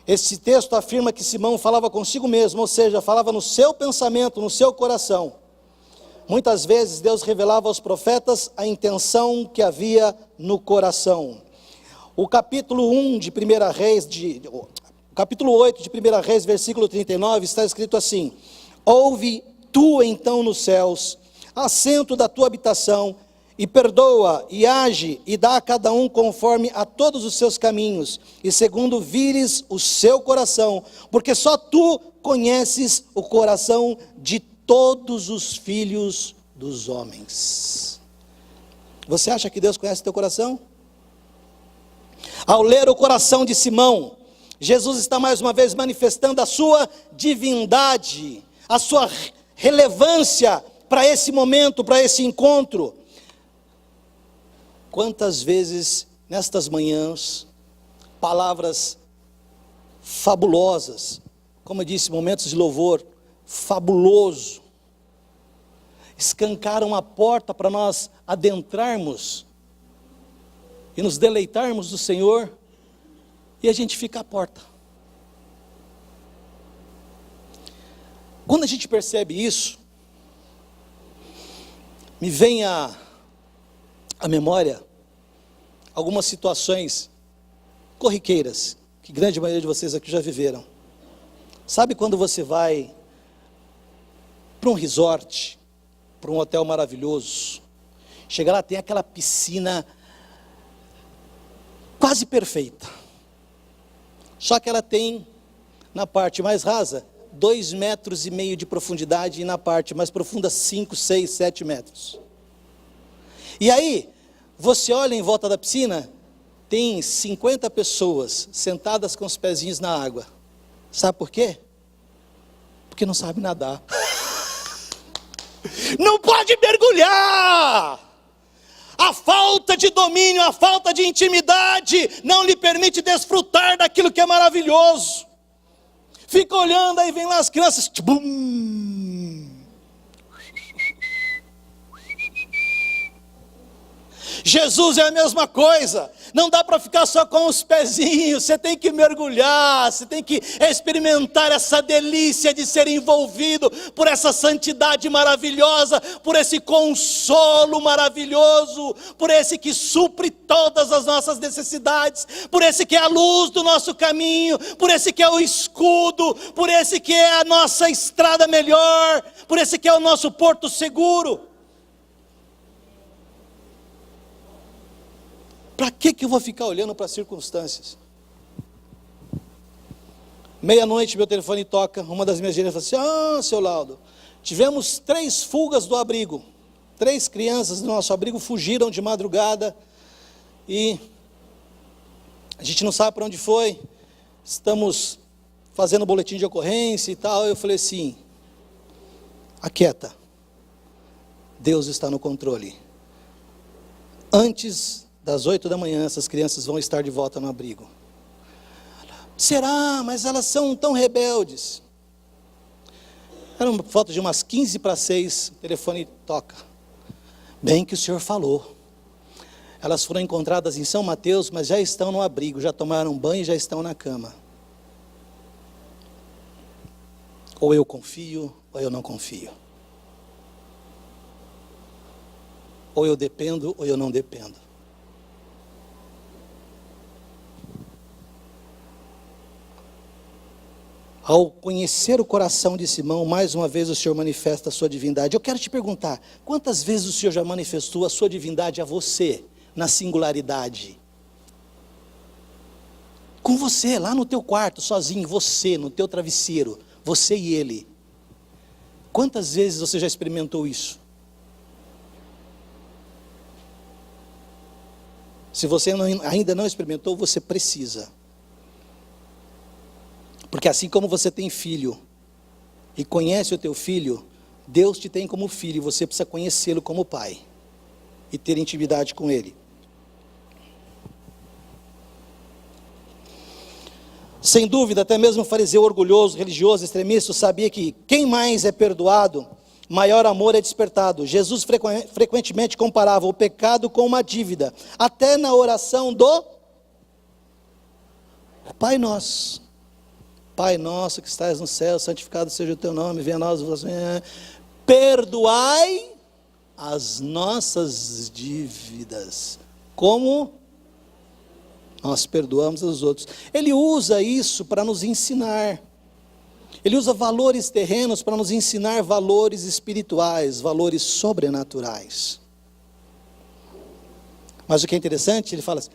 Esse texto afirma que Simão falava consigo mesmo, ou seja, falava no seu pensamento, no seu coração. Muitas vezes Deus revelava aos profetas a intenção que havia no coração. O capítulo 1 de 1 Reis, capítulo 8 de 1 Reis, versículo 39, está escrito assim, ouve tu então nos céus, assento da tua habitação, e perdoa, e age, e dá a cada um conforme a todos os seus caminhos, e segundo vires o seu coração, porque só tu conheces o coração de todos os filhos dos homens. Você acha que Deus conhece o teu coração? Ao ler o coração de Simão, Jesus está mais uma vez manifestando a sua divindade, a sua relevância para esse momento, para esse encontro. Quantas vezes, nestas manhãs, palavras fabulosas, como eu disse, momentos de louvor, fabuloso, escancaram a porta para nós adentrarmos e nos deleitarmos do Senhor, e a gente fica à porta. Quando a gente percebe isso, me vem à memória algumas situações corriqueiras, que grande maioria de vocês aqui já viveram. Sabe quando você vai para um resort, para um hotel maravilhoso, chega lá, tem aquela piscina quase perfeita, só que ela tem, na parte mais rasa, 2,5 metros de profundidade, e na parte mais profunda, 5, 6, 7 metros. E aí, você olha em volta da piscina, tem 50 pessoas sentadas com os pezinhos na água. Sabe por quê? Porque não sabe nadar. Não pode mergulhar! A falta de domínio, a falta de intimidade não lhe permite desfrutar daquilo que é maravilhoso. Fica olhando, aí vem lá as crianças, tchum. Jesus é a mesma coisa, não dá para ficar só com os pezinhos, você tem que mergulhar, você tem que experimentar essa delícia de ser envolvido por essa santidade maravilhosa, por esse consolo maravilhoso, por esse que supre todas as nossas necessidades, por esse que é a luz do nosso caminho, por esse que é o escudo, por esse que é a nossa estrada melhor, por esse que é o nosso porto seguro. Para que eu vou ficar olhando para as circunstâncias? Meia-noite meu telefone toca, uma das minhas gerentes fala assim: seu Laudo, tivemos 3 fugas do abrigo, 3 crianças do nosso abrigo fugiram de madrugada, e a gente não sabe para onde foi, estamos fazendo boletim de ocorrência e tal. Eu falei assim: aquieta, Deus está no controle, antes das 8 da manhã, essas crianças vão estar de volta no abrigo. Será? Mas elas são tão rebeldes. Era uma foto de umas 15 para 6, o telefone toca. Bem que o senhor falou. Elas foram encontradas em São Mateus, mas já estão no abrigo, já tomaram banho e já estão na cama. Ou eu confio, ou eu não confio. Ou eu dependo, ou eu não dependo. Ao conhecer o coração de Simão, mais uma vez o Senhor manifesta a sua divindade. Eu quero te perguntar, quantas vezes o Senhor já manifestou a sua divindade a você, na singularidade? Com você, lá no teu quarto, sozinho, você, no teu travesseiro, você e Ele. Quantas vezes você já experimentou isso? Se você ainda não experimentou, você precisa. Porque assim como você tem filho, e conhece o teu filho, Deus te tem como filho, e você precisa conhecê-lo como pai, e ter intimidade com ele. Sem dúvida, até mesmo o fariseu orgulhoso, religioso, extremista, sabia que quem mais é perdoado, maior amor é despertado. Jesus frequentemente comparava o pecado com uma dívida, até na oração do Pai Nosso. Pai nosso que estás no céu, santificado seja o teu nome, venha a nós, perdoai as nossas dívidas, como nós perdoamos aos outros. Ele usa isso para nos ensinar, ele usa valores terrenos para nos ensinar valores espirituais, valores sobrenaturais. Mas o que é interessante, ele fala assim: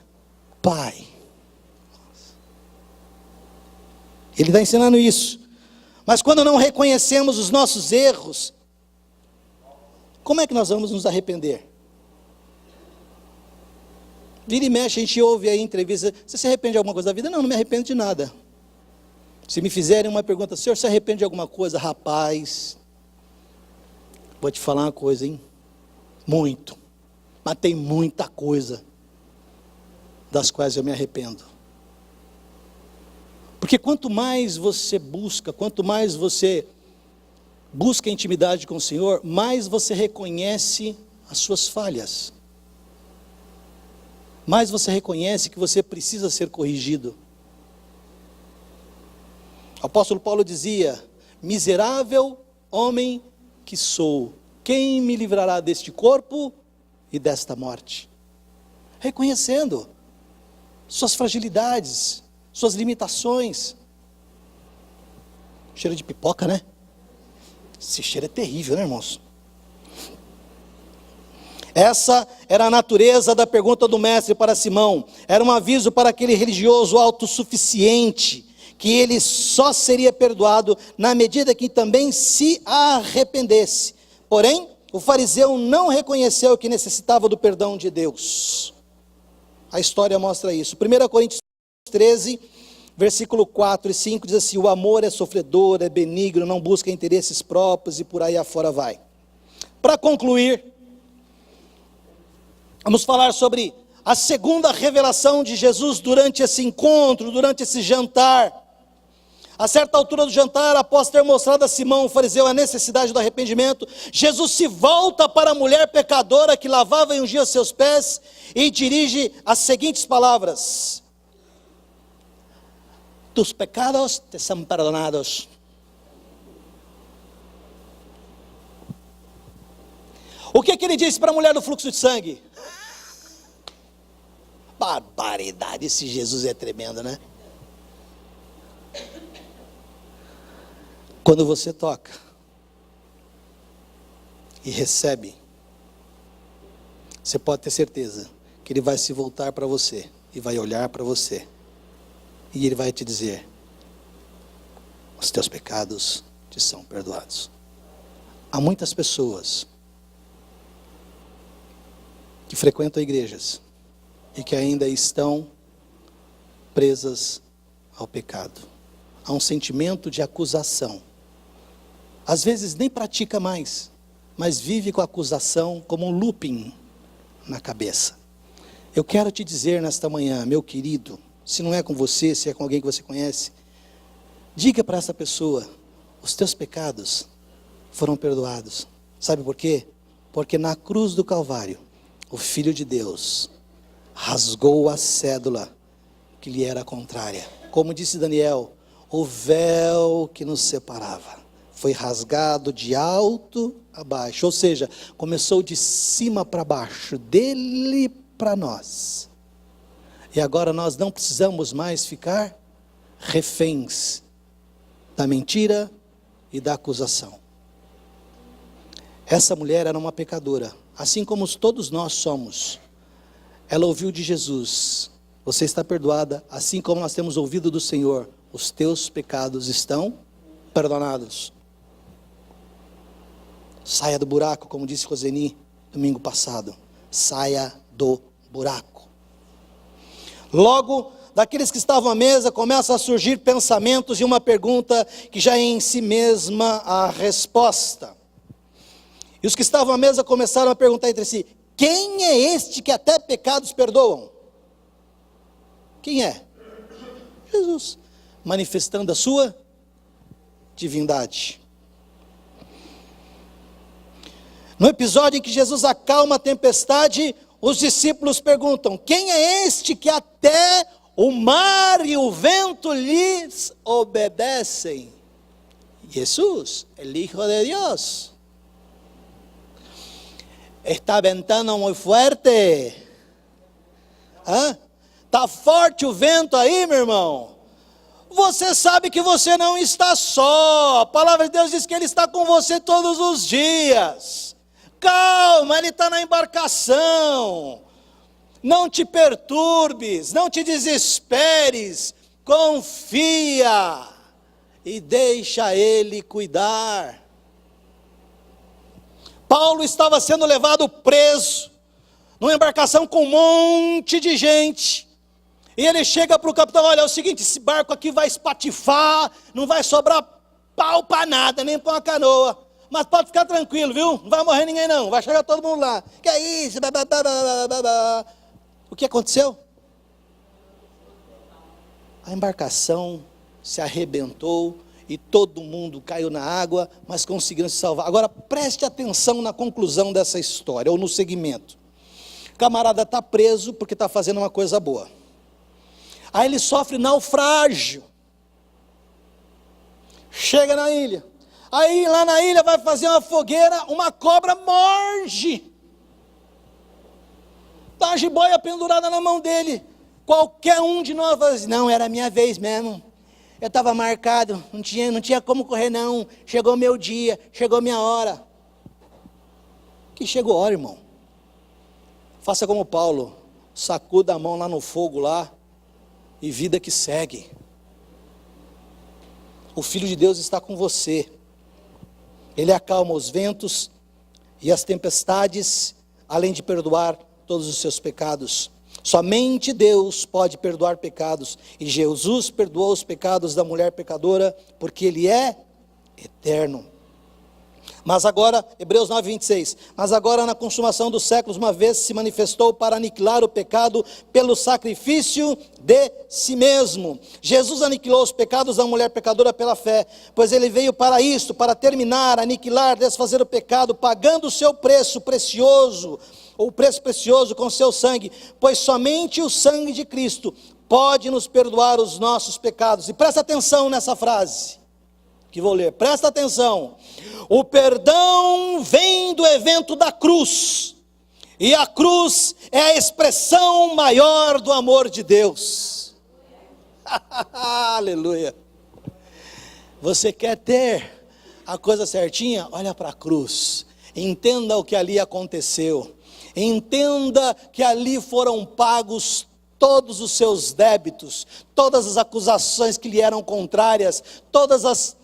Pai. Ele está ensinando isso. Mas quando não reconhecemos os nossos erros, como é que nós vamos nos arrepender? Vira e mexe, a gente ouve aí em entrevista: você se arrepende de alguma coisa da vida? Não me arrependo de nada. Se me fizerem uma pergunta: senhor, se arrepende de alguma coisa? Rapaz, vou te falar uma coisa, hein? Muito. Mas tem muita coisa das quais eu me arrependo. Porque quanto mais você busca intimidade com o Senhor, mais você reconhece as suas falhas. Mais você reconhece que você precisa ser corrigido. O apóstolo Paulo dizia: miserável homem que sou, quem me livrará deste corpo e desta morte? Reconhecendo suas fragilidades, suas limitações. Cheiro de pipoca, né? Esse cheiro é terrível, né, irmãos? Essa era a natureza da pergunta do mestre para Simão. Era um aviso para aquele religioso autossuficiente, que ele só seria perdoado na medida que também se arrependesse. Porém, o fariseu não reconheceu que necessitava do perdão de Deus. A história mostra isso. 1 Coríntios 13, versículo 4 e 5 diz assim: o amor é sofredor, é benigno, não busca interesses próprios, e por aí afora vai. Para concluir, vamos falar sobre a segunda revelação de Jesus durante esse encontro, durante esse jantar. A certa altura do jantar, após ter mostrado a Simão, o fariseu, a necessidade do arrependimento, Jesus se volta para a mulher pecadora que lavava e ungia seus pés e dirige as seguintes palavras: tus pecados te são perdonados. O que ele disse para a mulher do fluxo de sangue? Barbaridade, esse Jesus é tremendo, né? Quando você toca e recebe, você pode ter certeza que ele vai se voltar para você e vai olhar para você e ele vai te dizer: os teus pecados te são perdoados. Há muitas pessoas que frequentam igrejas e que ainda estão presas ao pecado. Há um sentimento de acusação. Às vezes nem pratica mais, mas vive com a acusação como um looping na cabeça. Eu quero te dizer nesta manhã, meu querido, se não é com você, se é com alguém que você conhece, diga para essa pessoa: os teus pecados foram perdoados. Sabe por quê? Porque na cruz do Calvário, o Filho de Deus rasgou a cédula que lhe era contrária. Como disse Daniel, o véu que nos separava foi rasgado de alto a baixo, ou seja, começou de cima para baixo, dele para nós. E agora nós não precisamos mais ficar reféns da mentira e da acusação. Essa mulher era uma pecadora, assim como todos nós somos. Ela ouviu de Jesus: você está perdoada, assim como nós temos ouvido do Senhor: os teus pecados estão perdonados. Saia do buraco, como disse Roseni domingo passado. Saia do buraco. Logo, daqueles que estavam à mesa, começam a surgir pensamentos e uma pergunta que já é em si mesma a resposta. E os que estavam à mesa começaram a perguntar entre si: quem é este que até pecados perdoam? Quem é? Jesus, manifestando a sua divindade. No episódio em que Jesus acalma a tempestade, os discípulos perguntam: quem é este que até o mar e o vento lhes obedecem? Jesus, el Hijo de Dios. Está ventando muito forte. Está forte o vento aí, meu irmão? Você sabe que você não está só. A palavra de Deus diz que Ele está com você todos os dias. Calma, Ele está na embarcação. Não te perturbes, não te desesperes. Confia e deixa Ele cuidar. Paulo estava sendo levado preso numa embarcação com um monte de gente. E ele chega para o capitão: olha, é o seguinte, esse barco aqui vai espatifar, não vai sobrar pau para nada, nem para uma canoa. Mas pode ficar tranquilo, viu? Não vai morrer ninguém não, vai chegar todo mundo lá. Que é isso? O que aconteceu? A embarcação se arrebentou e todo mundo caiu na água, mas conseguiram se salvar. Agora preste atenção na conclusão dessa história, ou no segmento. O camarada está preso porque está fazendo uma coisa boa. Aí ele sofre naufrágio. Chega na ilha. Aí lá na ilha vai fazer uma fogueira, uma cobra morde. Está a jiboia pendurada na mão dele. Qualquer um de nós vai dizer: não, era a minha vez mesmo. Eu estava marcado, não tinha como correr não. Chegou meu dia, chegou minha hora. Que chegou a hora, irmão. Faça como Paulo, sacuda a mão lá no fogo lá, e vida que segue. O Filho de Deus está com você. Ele acalma os ventos e as tempestades, além de perdoar todos os seus pecados. Somente Deus pode perdoar pecados, e Jesus perdoou os pecados da mulher pecadora, porque Ele é eterno. Mas agora, Hebreus 9, 26, mas agora na consumação dos séculos, uma vez se manifestou para aniquilar o pecado pelo sacrifício de si mesmo. Jesus aniquilou os pecados da mulher pecadora pela fé, pois ele veio para isto, para terminar, aniquilar, desfazer o pecado, pagando o seu preço precioso, ou o preço precioso com seu sangue, pois somente o sangue de Cristo pode nos perdoar os nossos pecados. E presta atenção nessa frase que vou ler, presta atenção. O perdão vem do evento da cruz, e a cruz é a expressão maior do amor de Deus. Aleluia. Você quer ter a coisa certinha? Olha para a cruz, entenda o que ali aconteceu, entenda que ali foram pagos todos os seus débitos, todas as acusações que lhe eram contrárias, todas as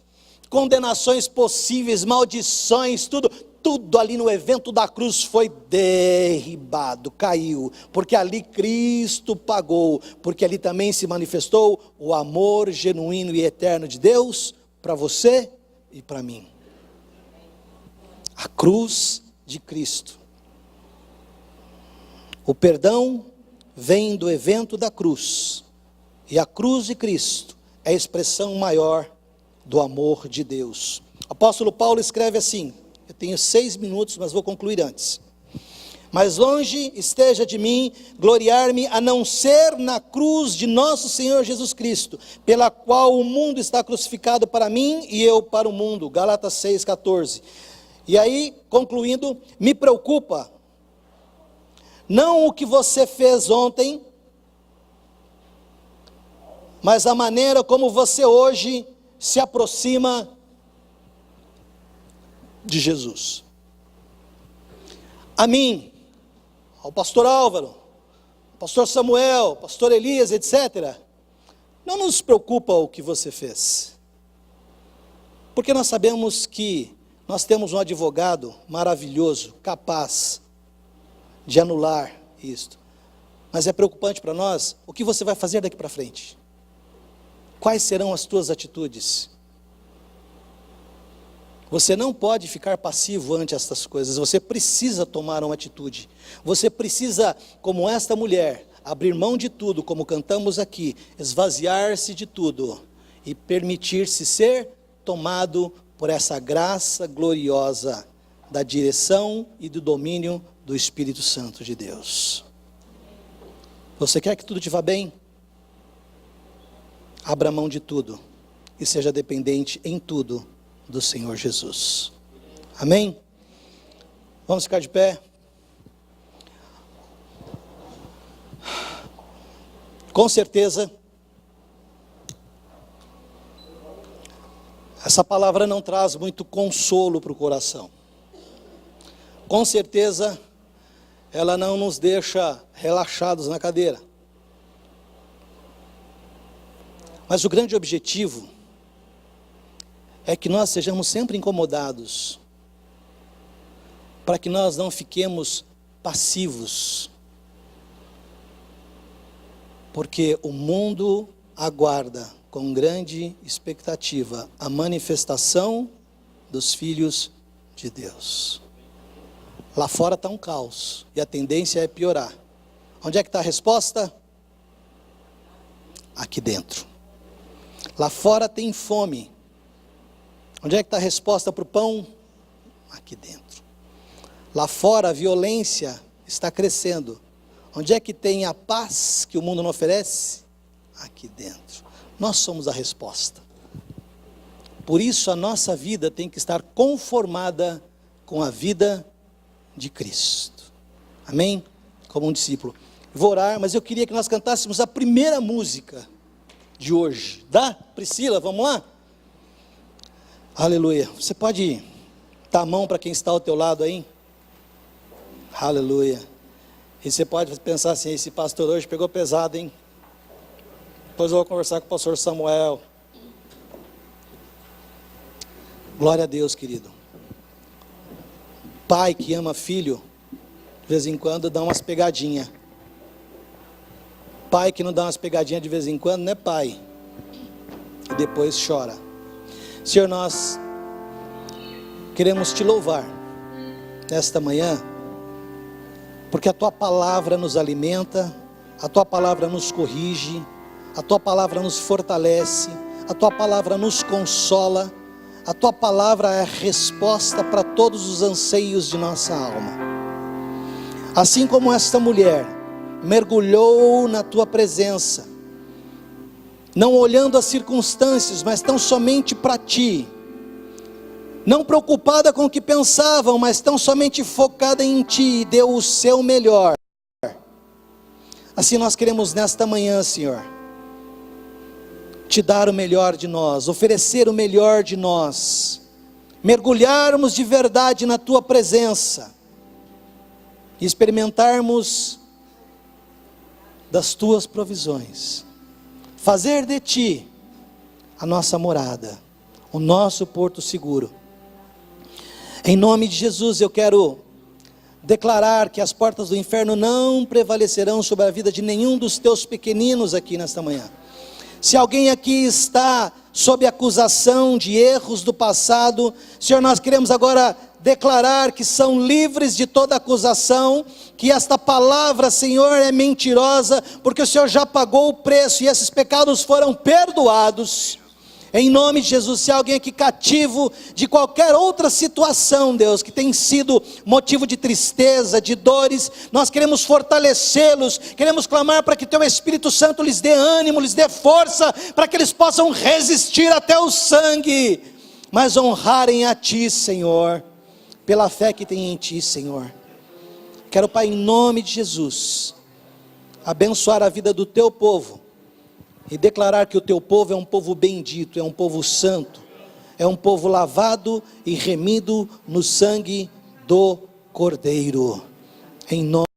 condenações possíveis, maldições, tudo ali no evento da cruz foi derribado, caiu, porque ali Cristo pagou, porque ali também se manifestou o amor genuíno e eterno de Deus para você e para mim. A cruz de Cristo. O perdão vem do evento da cruz, e a cruz de Cristo é a expressão maior do amor de Deus. O apóstolo Paulo escreve assim, eu tenho 6 minutos, mas vou concluir antes. Mas longe esteja de mim gloriar-me, a não ser na cruz de nosso Senhor Jesus Cristo, pela qual o mundo está crucificado para mim e eu para o mundo. Gálatas 6,14. E aí, concluindo, me preocupa, não o que você fez ontem, mas a maneira como você hoje se aproxima de Jesus. A mim, ao pastor Álvaro, ao pastor Samuel, ao pastor Elias, etc., não nos preocupa o que você fez, porque nós sabemos que nós temos um advogado maravilhoso, capaz de anular isto. Mas é preocupante para nós o que você vai fazer daqui para frente. Quais serão as tuas atitudes? Você não pode ficar passivo ante estas coisas, você precisa tomar uma atitude. Você precisa, como esta mulher, abrir mão de tudo, como cantamos aqui, esvaziar-se de tudo e permitir-se ser tomado por essa graça gloriosa da direção e do domínio do Espírito Santo de Deus. Você quer que tudo te vá bem? Abra mão de tudo e seja dependente em tudo do Senhor Jesus. Amém? Vamos ficar de pé. Com certeza, essa palavra não traz muito consolo para o coração. Com certeza, ela não nos deixa relaxados na cadeira. Mas o grande objetivo é que nós sejamos sempre incomodados, para que nós não fiquemos passivos, porque o mundo aguarda com grande expectativa a manifestação dos filhos de Deus. Lá fora está um caos e a tendência é piorar. Onde é que está a resposta? Aqui dentro. Lá fora tem fome. Onde é que está a resposta para o pão? Aqui dentro. Lá fora a violência está crescendo. Onde é que tem a paz que o mundo não oferece? Aqui dentro. Nós somos a resposta. Por isso a nossa vida tem que estar conformada com a vida de Cristo. Amém? Como um discípulo. Vou orar, mas eu queria que nós cantássemos a primeira música de hoje. Dá? Priscila, vamos lá? Aleluia. Você pode dar a mão para quem está ao teu lado aí? Aleluia. E você pode pensar assim, esse pastor hoje pegou pesado, hein? Depois eu vou conversar com o pastor Samuel. Glória a Deus, querido. Pai que ama filho, de vez em quando dá umas pegadinhas. Pai que não dá umas pegadinhas de vez em quando não é pai. E depois chora. Senhor, nós queremos te louvar nesta manhã, porque a tua palavra nos alimenta, a tua palavra nos corrige, a tua palavra nos fortalece, a tua palavra nos consola, a tua palavra é a resposta para todos os anseios de nossa alma. Assim como esta mulher mergulhou na tua presença, não olhando as circunstâncias, mas tão somente para ti, não preocupada com o que pensavam, mas tão somente focada em ti, deu o seu melhor. Assim nós queremos nesta manhã, Senhor, te dar o melhor de nós, oferecer o melhor de nós, mergulharmos de verdade na tua presença, e experimentarmos das tuas provisões, fazer de ti a nossa morada, o nosso porto seguro. Em nome de Jesus eu quero declarar que as portas do inferno não prevalecerão sobre a vida de nenhum dos teus pequeninos aqui nesta manhã. Se alguém aqui está sob acusação de erros do passado, Senhor, nós queremos agora declarar que são livres de toda acusação, que esta palavra, Senhor, é mentirosa, porque o Senhor já pagou o preço e esses pecados foram perdoados. Em nome de Jesus, se há alguém aqui cativo de qualquer outra situação, Deus, que tem sido motivo de tristeza, de dores, nós queremos fortalecê-los, queremos clamar para que Teu Espírito Santo lhes dê ânimo, lhes dê força, para que eles possam resistir até o sangue, mas honrarem a Ti, Senhor, pela fé que tem em Ti, Senhor. Quero, Pai, em nome de Jesus, abençoar a vida do Teu povo, e declarar que o Teu povo é um povo bendito, é um povo santo, é um povo lavado e remido no sangue do Cordeiro, em nome